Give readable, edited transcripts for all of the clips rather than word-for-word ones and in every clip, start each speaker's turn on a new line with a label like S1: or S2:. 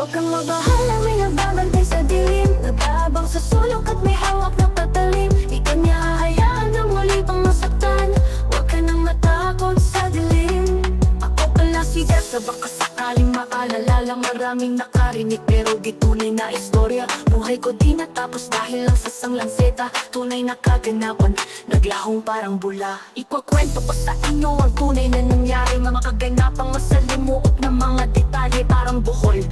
S1: Huwag kang mabahala, may nagbabantay sa dilim, nag-aabang sa sulok at may hawak na patalim. Di ka niya hahayaan na muli pang masaktan. Huwag ka nang matakot sa dilim. Ako pala si Jessa, baka sakaling maalala lang. Maraming nakarinig pero di tunay na istorya. Buhay ko di natapos dahil lang sa sanglanseta. Tunay na kaganapan, naglahong parang bula. Ikukwento ko sa inyo ang tunay na nangyari. Mga kaganapang masalimuot na mga detalye. Parang buhol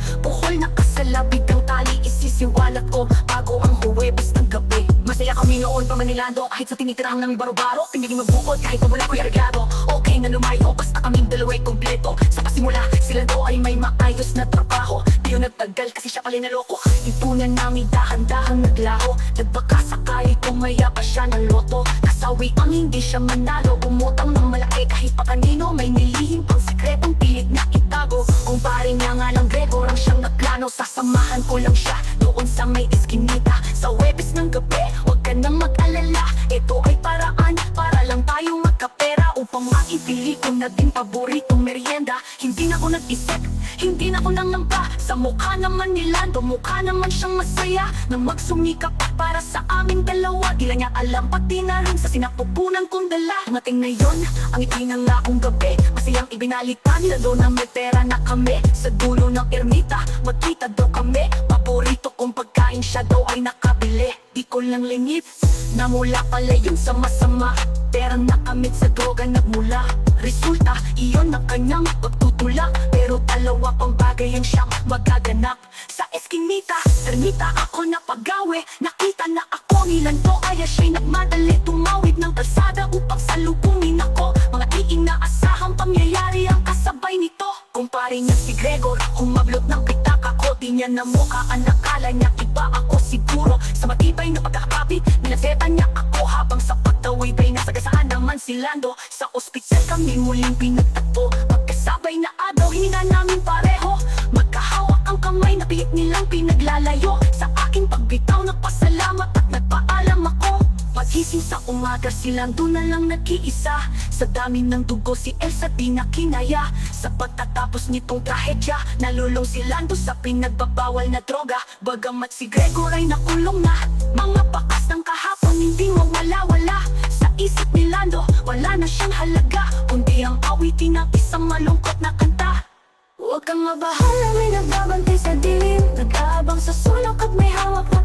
S1: na kasalabig ang tali. Isisiwalat ko bago ang Huwebes ng gabi. Masaya kami noon pa Manilando, kahit sa tinitirang ng baro-baro. Pinaging magbukod kahit pa wala ko'y arreglado. Okay na lumayo, basta kaming dalawa'y kompleto. Sa pasimula, sila daw ay may maayos na trabaho. Di yun nagtagal kasi siya pala naloko. Ipunan namin dahan-dahang naglaho. Nagbaka sakali tumaya pa siya ng loto. Kasawi ang hindi siya manalo. Umutang ng malaki kahit pa kanino. May nilihim pang sekretong pilit na itago. Kung pare niya nga ng Gregor ang siyang nagplano. Sasamahan ko lang siya doon sa may iskinita. Sa Huwebes ng gabi, huwag ka nang mag-alala. Ito ay paraan para lang tayo magkapera. Upang maibili ko na din paboritong merienda. Hindi na ako nag-isip, hindi na ako nangamba. Sa mukha naman ni Lando, mukha naman siyang masaya. Nang magsumikap para sa aming dalawa. Di lang niya alam pati na rin sa sinapupunan kong dala. Tumating na yon, ang itinangakong gabi. Masayang ibinalita nila doon na may pera na kami. Sa dulo ng ermita, magkita daw kami. Paborito kong pagkain siya daw ay nakabili. Di ko lang lingip, na mula pala yun sa masama. Perang nakamit sa droga nagmula. Resulta, iyon na kanyang pagtutulak. Pero dalawa pang bagay ang siyang magaganap. Sa eskinita, ermita ako napagawi. Nakita na ako ni Lando, kaya siya'y nagmadali tumawid ng kalsada upang salubungin ako. Mga di inaasahang pangyayari ang kasabay nito. Kumpare niya si Gregor, humablot ng pitaka ko. Di niya namukaan, nakala niya iba ako siguro. Sa matibay na pagkakapit, nilasetan niya ako. Habang sa pagtawaybay, nasagasaan naman si Lando. Sa ospital kami muling pinagtagpo. Magkasabay na araw, hininga namin pareho. Magkahawak ang kamay, napilit nilang pinaglalayo. Sa aking pagbitaw, nagpasalamat at nagpaalam ako. Pagising sa umaga, si Lando na lang nag-iisa. Sa dami ng dugo, si Elsa di na kinaya. Sa pagtatapos nitong trahedya, nalulong si Lando sa pinagbabawal na droga. Bagamat si Gregor ay nakulong na, mga bakas ng kahapon hindi mawala-wala. Sa isip ni Lando, wala na siyang halaga, kundi ang awitin ng isang malungkot na kanta. Huwag kang mabahala, may nagbabantay sa dilim, nag-aabang sa sulok at may hawak na